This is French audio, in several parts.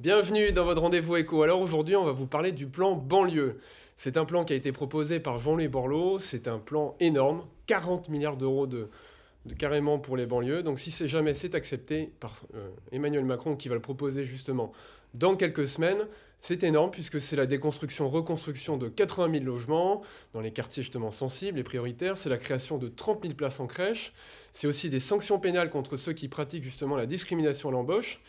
Bienvenue dans votre rendez-vous éco. Alors aujourd'hui, on va vous parler du plan banlieue. C'est un plan qui a été proposé par Jean-Louis Borloo. C'est un plan énorme, 40 milliards d'euros de carrément pour les banlieues. Donc si jamais c'est accepté par Emmanuel Macron qui va le proposer justement dans quelques semaines, c'est énorme puisque c'est la déconstruction, reconstruction de 80 000 logements dans les quartiers justement sensibles et prioritaires. C'est la création de 30 000 places en crèche. C'est aussi des sanctions pénales contre ceux qui pratiquent justement la discrimination à l'embauche.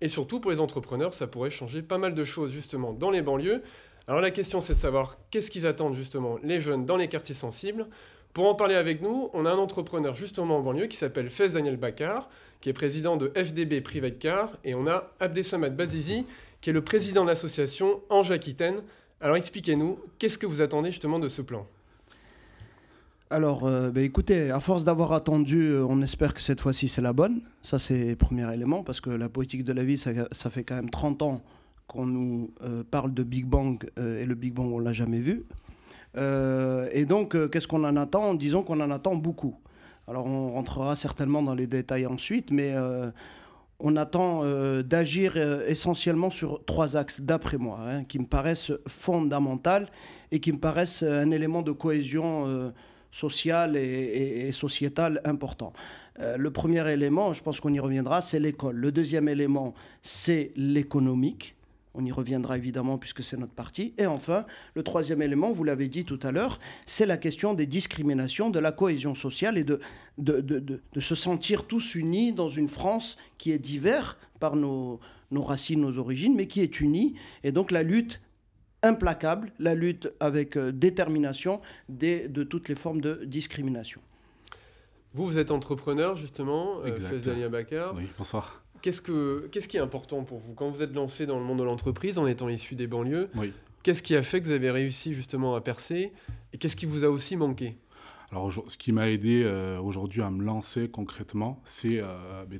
Et surtout, pour les entrepreneurs, ça pourrait changer pas mal de choses justement dans les banlieues. Alors la question, c'est de savoir qu'est-ce qu'ils attendent justement les jeunes dans les quartiers sensibles. Pour en parler avec nous, on a un entrepreneur justement en banlieue qui s'appelle Fez Daniel Bakar, qui est président de FDB Private Car. Et on a Abdessamad Bazizi, qui est le président de l'association Ange-Aquitaine. Alors expliquez-nous, qu'est-ce que vous attendez justement de ce plan ? Alors, écoutez, à force d'avoir attendu, on espère que cette fois-ci c'est la bonne. Ça, c'est le premier élément, parce que la politique de la ville, ça fait quand même 30 ans qu'on nous parle de Big Bang, et le Big Bang, on ne l'a jamais vu. Et donc, qu'est-ce qu'on en attend ? Disons qu'on en attend beaucoup. Alors, on rentrera certainement dans les détails ensuite, mais on attend d'agir essentiellement sur 3 axes, d'après moi, qui me paraissent fondamentaux et qui me paraissent un élément de cohésion social et sociétal important. Le premier élément, je pense qu'on y reviendra, c'est l'école. Le deuxième élément, c'est l'économique. On y reviendra évidemment puisque c'est notre partie. Et enfin, le troisième élément, vous l'avez dit tout à l'heure, c'est la question des discriminations, de la cohésion sociale et de se sentir tous unis dans une France qui est diverse par nos racines, nos origines, mais qui est unie. Et donc la lutte implacable, la lutte avec détermination de toutes les formes de discrimination. Vous êtes entrepreneur justement, Fez Daniel Bakar. Oui, bonsoir. Qu'est-ce qui est important pour vous quand vous êtes lancé dans le monde de l'entreprise en étant issu des banlieues ? Oui. Qu'est-ce qui a fait que vous avez réussi justement à percer et qu'est-ce qui vous a aussi manqué ? Alors, ce qui m'a aidé aujourd'hui à me lancer concrètement, c'est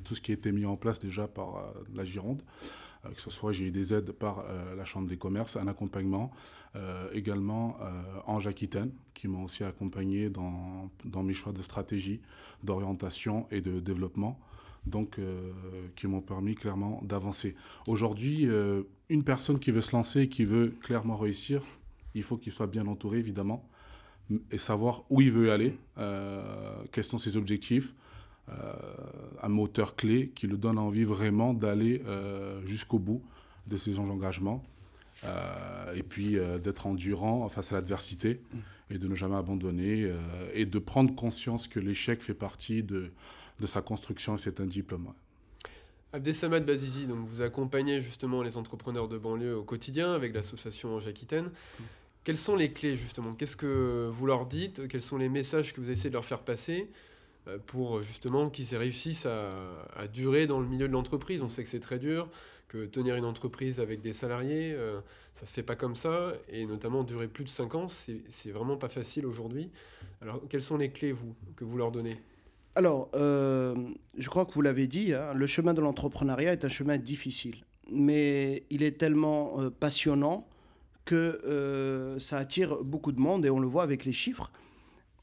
tout ce qui a été mis en place déjà par la Gironde. Que ce soit, j'ai eu des aides par la Chambre des commerces, un accompagnement, également Ange-Aquitaine, qui m'ont aussi accompagné dans mes choix de stratégie, d'orientation et de développement, donc qui m'ont permis clairement d'avancer. Aujourd'hui, une personne qui veut se lancer et qui veut clairement réussir, il faut qu'il soit bien entouré, évidemment, et savoir où il veut aller, quels sont ses objectifs, un moteur clé qui le donne envie vraiment d'aller jusqu'au bout de ses engagements et puis d'être endurant face à l'adversité et de ne jamais abandonner et de prendre conscience que l'échec fait partie de sa construction et c'est un diplôme. Abdessamad Bazizi, donc vous accompagnez justement les entrepreneurs de banlieue au quotidien avec l'association Ange-Aquitaine. Quelles sont les clés justement ? Qu'est-ce que vous leur dites ? Quels sont les messages que vous essayez de leur faire passer pour justement qu'ils réussissent à durer dans le milieu de l'entreprise ? On sait que c'est très dur, que tenir une entreprise avec des salariés, ça ne se fait pas comme ça, et notamment durer plus de 5 ans, c'est vraiment pas facile aujourd'hui. Alors, quelles sont les clés, que vous leur donnez ? Alors, je crois que vous l'avez dit, le chemin de l'entrepreneuriat est un chemin difficile, mais il est tellement passionnant que ça attire beaucoup de monde, et on le voit avec les chiffres.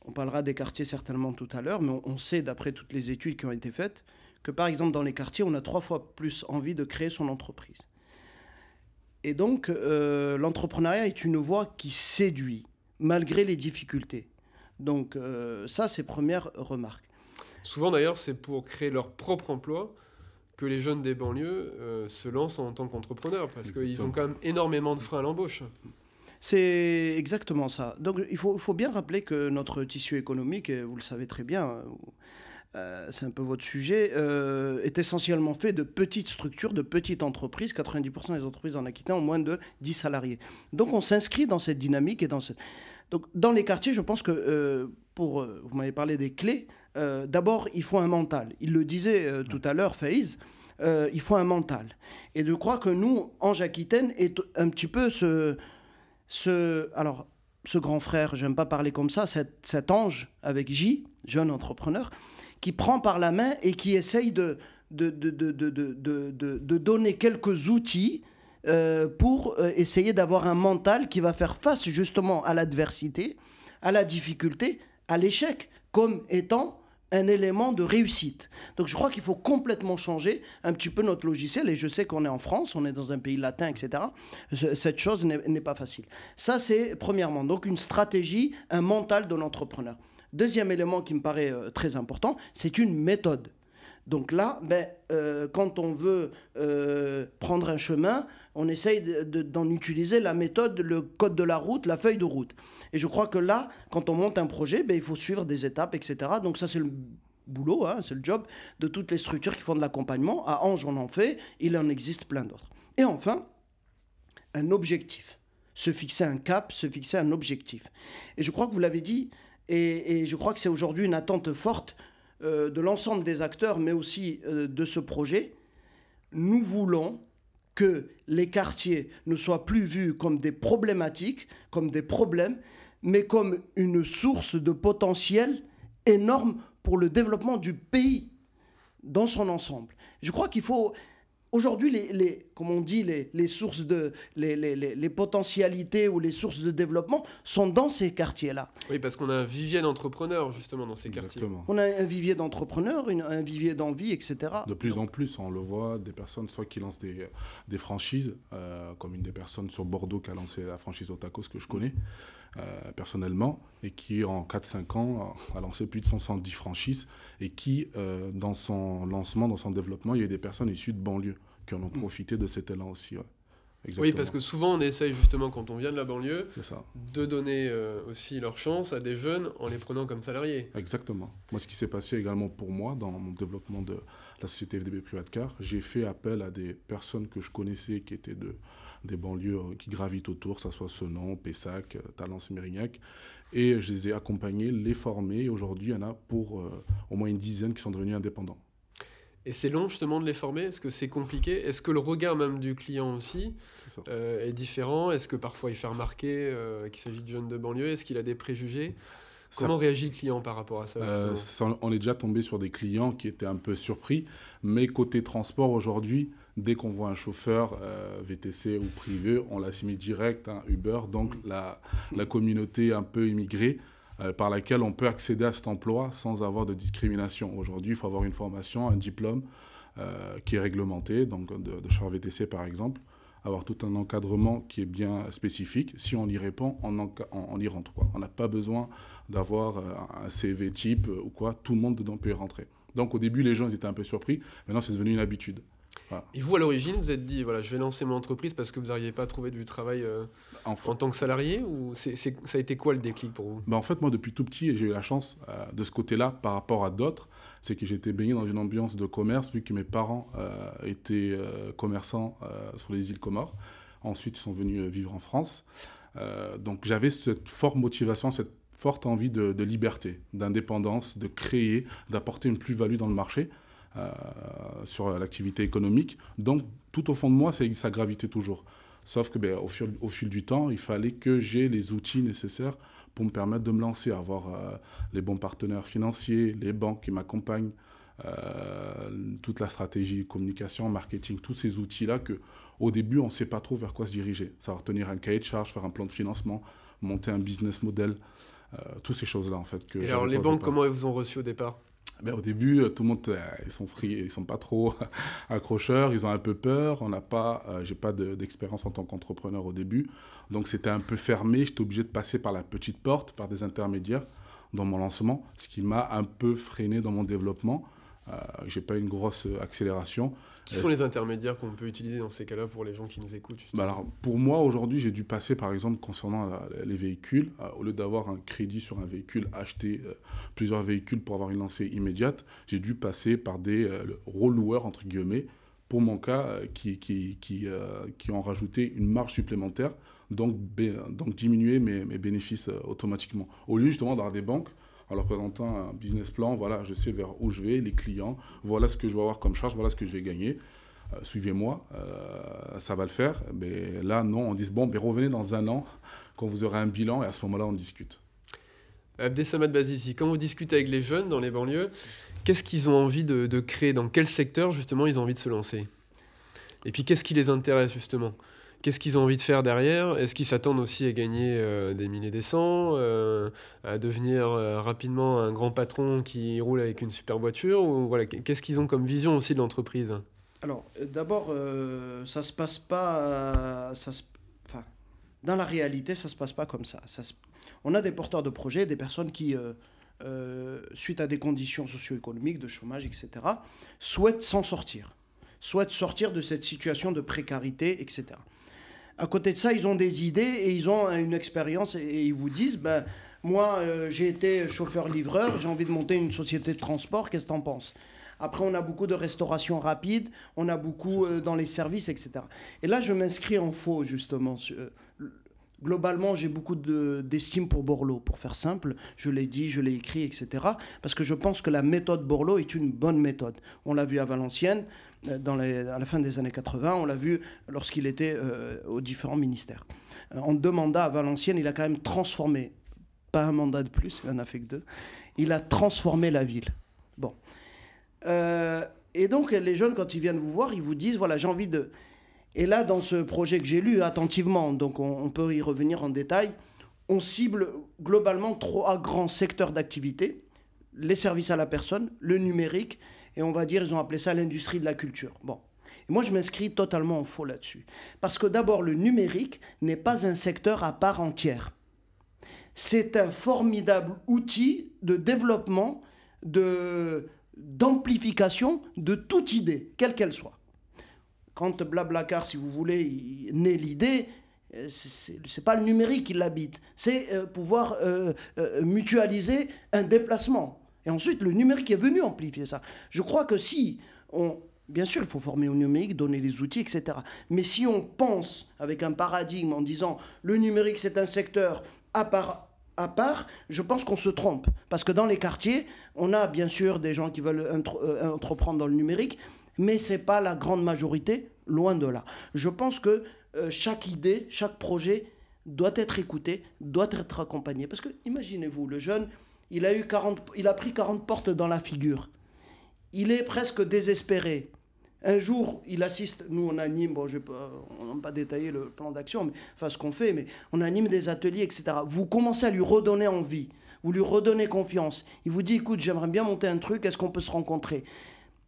On parlera des quartiers certainement tout à l'heure, mais on sait, d'après toutes les études qui ont été faites, que par exemple dans les quartiers, on a 3 fois plus envie de créer son entreprise. Et donc, l'entrepreneuriat est une voie qui séduit, malgré les difficultés. Donc, ça, c'est première remarque. Souvent, d'ailleurs, c'est pour créer leur propre emploi que les jeunes des banlieues se lancent en tant qu'entrepreneurs, parce qu'ils ont quand même énormément de freins à l'embauche. C'est exactement ça. Donc il faut bien rappeler que notre tissu économique, et vous le savez très bien, c'est un peu votre sujet, est essentiellement fait de petites structures, de petites entreprises. 90% des entreprises en Aquitaine ont moins de 10 salariés. Donc on s'inscrit dans cette dynamique. Donc dans les quartiers, je pense que, vous m'avez parlé des clés, d'abord il faut un mental. Il le disait tout à l'heure, Faiz, il faut un mental. Et je crois que nous, Ange-Aquitaine, est un petit peu ce grand frère, j'aime pas parler comme ça, cet ange avec J, jeune entrepreneur, qui prend par la main et qui essaye de donner quelques outils pour essayer d'avoir un mental qui va faire face justement à l'adversité, à la difficulté, à l'échec, comme étant un élément de réussite. Donc je crois qu'il faut complètement changer un petit peu notre logiciel, et je sais qu'on est en France, on est dans un pays latin, etc. Cette chose n'est pas facile. Ça, c'est premièrement, donc une stratégie, un mental de l'entrepreneur. Deuxième élément qui me paraît très important, c'est une méthode. Donc là, quand on veut prendre un chemin, on essaye d'en utiliser la méthode, le code de la route, la feuille de route. Et je crois que là, quand on monte un projet, il faut suivre des étapes, etc. Donc ça, c'est le boulot, c'est le job de toutes les structures qui font de l'accompagnement. À Ange, on en fait, il en existe plein d'autres. Et enfin, un objectif. Se fixer un cap, se fixer un objectif. Et je crois que vous l'avez dit, et je crois que c'est aujourd'hui une attente forte de l'ensemble des acteurs, mais aussi de ce projet. Nous voulons que les quartiers ne soient plus vus comme des problématiques, comme des problèmes, mais comme une source de potentiel énorme pour le développement du pays dans son ensemble. Je crois qu'il faut... Aujourd'hui, comme on dit, les sources les potentialités ou les sources de développement sont dans ces quartiers-là. Oui, parce qu'on a un vivier d'entrepreneurs, justement, dans ces quartiers. On a un vivier d'entrepreneurs, un vivier d'envie, etc. De plus en plus, on le voit, des personnes soit qui lancent des franchises, comme une des personnes sur Bordeaux qui a lancé la franchise Otakos que je connais personnellement, et qui en 4-5 ans a lancé plus de 170 franchises, et qui, dans son lancement, dans son développement, il y a des personnes issues de banlieue qui en ont profité de cet élan aussi. Ouais. Oui, parce que souvent on essaye justement, quand on vient de la banlieue, de donner aussi leur chance à des jeunes en les prenant comme salariés. Exactement. Moi, ce qui s'est passé également pour moi dans mon développement de la société FDB Privatcar, j'ai fait appel à des personnes que je connaissais qui étaient des banlieues qui gravitent autour, que ce soit Senon, Pessac, Talence, Mérignac, et je les ai accompagnés, les formés. Aujourd'hui, il y en a pour au moins une dizaine qui sont devenus indépendants. Et c'est long justement de les former? Est-ce que c'est compliqué? Est-ce que le regard même du client aussi est différent? Est-ce que parfois il fait remarquer qu'il s'agit de jeunes de banlieue? Est-ce qu'il a des préjugés? Comment réagit le client par rapport à ça, on est déjà tombé sur des clients qui étaient un peu surpris, mais côté transport aujourd'hui, dès qu'on voit un chauffeur VTC ou privé, on l'assimile direct à Uber, donc la communauté un peu immigrée, par laquelle on peut accéder à cet emploi sans avoir de discrimination. Aujourd'hui, il faut avoir une formation, un diplôme qui est réglementé, donc de chauffeur VTC par exemple, avoir tout un encadrement qui est bien spécifique. Si on y répond, on y rentre, quoi. On n'a pas besoin d'avoir un CV type ou quoi, tout le monde dedans peut y rentrer. Donc au début, les gens ils étaient un peu surpris, maintenant c'est devenu une habitude. Voilà. Et vous, à l'origine, vous êtes dit, voilà, je vais lancer mon entreprise parce que vous n'arriviez pas à trouver du travail en tant que salarié, ou ça a été quoi le déclic pour vous? En fait, moi, depuis tout petit, j'ai eu la chance de ce côté-là par rapport à d'autres. C'est que j'ai été baigné dans une ambiance de commerce, vu que mes parents étaient commerçants sur les îles Comores. Ensuite, ils sont venus vivre en France. Donc, j'avais cette forte motivation, cette forte envie de liberté, d'indépendance, de créer, d'apporter une plus-value dans le marché. Sur l'activité économique. Donc, tout au fond de moi, ça gravitait toujours. Sauf que au fil du temps, il fallait que j'ai les outils nécessaires pour me permettre de me lancer, avoir les bons partenaires financiers, les banques qui m'accompagnent, toute la stratégie, communication, marketing, tous ces outils-là qu'au début, on ne sait pas trop vers quoi se diriger. Savoir tenir un cahier de charge, faire un plan de financement, monter un business model, toutes ces choses-là, en fait. Et alors, les banques, comment elles vous ont reçu au départ? Au début, tout le monde, ils sont pas trop accrocheurs, ils ont un peu peur. J'ai pas d'expérience en tant qu'entrepreneur au début, donc c'était un peu fermé. J'étais obligé de passer par la petite porte, par des intermédiaires dans mon lancement, ce qui m'a un peu freiné dans mon développement. J'ai pas une grosse accélération. Qui sont les intermédiaires qu'on peut utiliser dans ces cas-là pour les gens qui nous écoutent? Alors, pour moi, aujourd'hui, j'ai dû passer, par exemple, concernant les véhicules, au lieu d'avoir un crédit sur un véhicule, acheter plusieurs véhicules pour avoir une lancée immédiate, j'ai dû passer par des reloueurs, entre guillemets, pour mon cas, qui ont rajouté une marge supplémentaire, donc diminuer mes bénéfices automatiquement. Au lieu, justement, d'avoir des banques, en leur présentant un business plan, voilà, je sais vers où je vais, les clients, voilà ce que je vais avoir comme charge, voilà ce que je vais gagner, suivez-moi, ça va le faire. Mais là, non, on dit, revenez dans un an, quand vous aurez un bilan, et à ce moment-là, on discute. Abdessamad Bazizi, quand vous discutez avec les jeunes dans les banlieues, qu'est-ce qu'ils ont envie de créer? Dans quel secteur, justement, ils ont envie de se lancer? Et puis, qu'est-ce qui les intéresse, justement? Qu'est-ce qu'ils ont envie de faire derrière? Est-ce qu'ils s'attendent aussi à gagner des milliers des cents, à devenir rapidement un grand patron qui roule avec une super voiture? Ou voilà, qu'est-ce qu'ils ont comme vision aussi de l'entreprise? Alors, d'abord, ça se passe pas. Enfin, dans la réalité, ça se passe pas comme ça. On a des porteurs de projets, des personnes qui, suite à des conditions socio-économiques, de chômage, etc., souhaitent s'en sortir, souhaitent sortir de cette situation de précarité, etc. À côté de ça, ils ont des idées et ils ont une expérience et ils vous disent, ben, moi, j'ai été chauffeur-livreur, j'ai envie de monter une société de transport, qu'est-ce que tu en penses? Après, on a beaucoup de restauration rapide, on a beaucoup dans les services, etc. Et là, je m'inscris en faux, justement. Globalement, j'ai beaucoup d'estime pour Borloo, pour faire simple. Je l'ai dit, je l'ai écrit, etc. Parce que je pense que la méthode Borloo est une bonne méthode. On l'a vu à Valenciennes, à la fin des années 80. On l'a vu lorsqu'il était aux différents ministères. En 2 mandats à Valenciennes, il a quand même transformé, pas un mandat de plus, il n'en a fait que 2. Il a transformé la ville. Bon. Et donc, les jeunes, quand ils viennent vous voir, ils vous disent, voilà, j'ai envie de... Et là, dans ce projet que j'ai lu attentivement, donc on peut y revenir en détail, on cible globalement 3 grands secteurs d'activité, les services à la personne, le numérique, et on va dire, ils ont appelé ça l'industrie de la culture. Bon. Et moi, je m'inscris totalement en faux là-dessus. Parce que d'abord, le numérique n'est pas un secteur à part entière. C'est un formidable outil de développement, d'amplification de toute idée, quelle qu'elle soit. Quand Blablacar, si vous voulez, naît l'idée, c'est pas le numérique qui l'habite, c'est pouvoir mutualiser un déplacement. Et ensuite, le numérique est venu amplifier ça. Je crois que si bien sûr, il faut former au numérique, donner les outils, etc. Mais si on pense avec un paradigme en disant le numérique, c'est un secteur à part, je pense qu'on se trompe. Parce que dans les quartiers, on a bien sûr des gens qui veulent entreprendre dans le numérique, mais ce n'est pas la grande majorité, loin de là. Je pense que chaque idée, chaque projet doit être écouté, doit être accompagné. Parce que, imaginez-vous, le jeune, il a pris 40 portes dans la figure. Il est presque désespéré. Un jour, il assiste, nous on anime, on n'a pas détaillé le plan d'action, mais enfin ce qu'on fait, mais on anime des ateliers, etc. Vous commencez à lui redonner envie, vous lui redonnez confiance. Il vous dit, écoute, j'aimerais bien monter un truc, est-ce qu'on peut se rencontrer?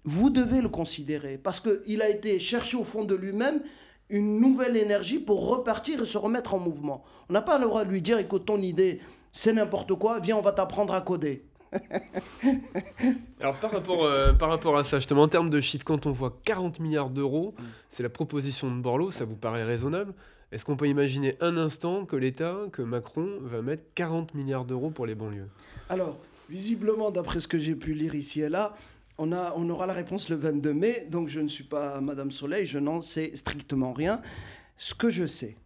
Vous devez le considérer, parce qu'il a été chercher au fond de lui-même une nouvelle énergie pour repartir et se remettre en mouvement. On n'a pas le droit de lui dire, écoute, ton idée, c'est n'importe quoi, viens, on va t'apprendre à coder. Alors par rapport à ça, justement, en termes de chiffres, quand on voit 40 milliards d'euros, c'est la proposition de Borloo, ça vous paraît raisonnable? Est-ce qu'on peut imaginer un instant que l'État, que Macron, va mettre 40 milliards d'euros pour les banlieues? Alors, visiblement, d'après ce que j'ai pu lire ici et là, on aura la réponse le 22 mai, donc je ne suis pas Madame Soleil, je n'en sais strictement rien. Ce que je sais,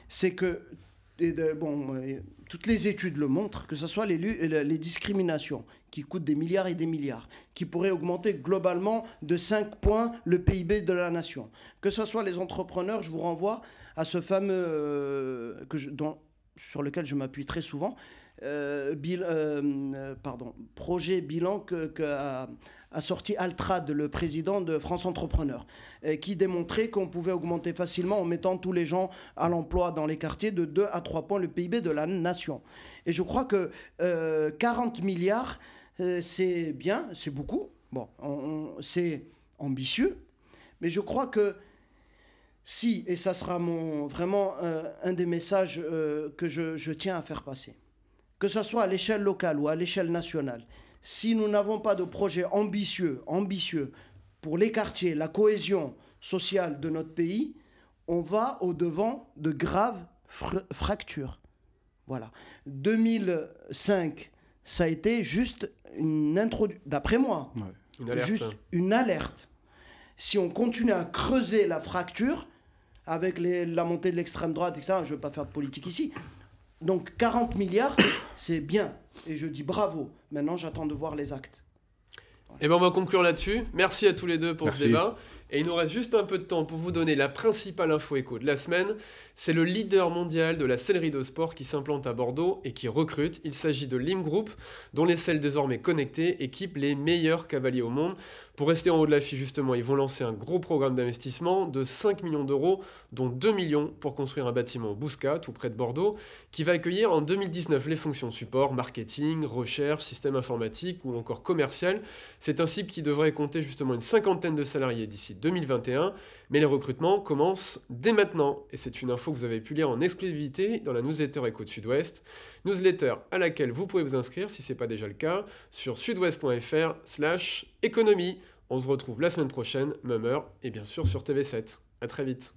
c'est que toutes les études le montrent, que ce soit les discriminations qui coûtent des milliards et des milliards, qui pourraient augmenter globalement de 5 points le PIB de la nation. Que ce soit les entrepreneurs, je vous renvoie à ce fameux, sur lequel je m'appuie très souvent, projet bilan a sorti Altrad, le président de France Entrepreneur, qui démontrait qu'on pouvait augmenter facilement en mettant tous les gens à l'emploi dans les quartiers de 2 à 3 points le PIB de la nation. Et je crois que 40 milliards, c'est bien, c'est beaucoup. Bon, c'est ambitieux, mais je crois que si, et ça sera vraiment un des messages que je tiens à faire passer, que ce soit à l'échelle locale ou à l'échelle nationale, si nous n'avons pas de projet ambitieux pour les quartiers, la cohésion sociale de notre pays, on va au-devant de graves fractures. Voilà. 2005, ça a été juste une introduction, d'après moi, une alerte. Si on continue à creuser la fracture, avec la montée de l'extrême droite, etc., je ne veux pas faire de politique ici. Donc 40 milliards, c'est bien. Et je dis bravo. Maintenant, j'attends de voir les actes. Voilà. Et ben on va conclure là-dessus. Merci à tous les deux pour ce débat. Et il nous reste juste un peu de temps pour vous donner la principale info éco de la semaine. C'est le leader mondial de la sellerie de sport qui s'implante à Bordeaux et qui recrute. Il s'agit de Lim Group, dont les selles désormais connectées équipent les meilleurs cavaliers au monde. Pour rester en haut de l'affiche, justement, ils vont lancer un gros programme d'investissement de 5 millions d'euros, dont 2 millions pour construire un bâtiment au Bouscat, tout près de Bordeaux, qui va accueillir en 2019 les fonctions support, marketing, recherche, système informatique ou encore commercial. C'est un site qui devrait compter justement une cinquantaine de salariés d'ici 2021, mais les recrutements commencent dès maintenant. Et c'est une info que vous avez pu lire en exclusivité dans la newsletter Éco de Sud-Ouest, newsletter à laquelle vous pouvez vous inscrire si ce n'est pas déjà le cas sur sudouest.fr/économie. On se retrouve la semaine prochaine, même heure, et bien sûr sur TV7. À très vite.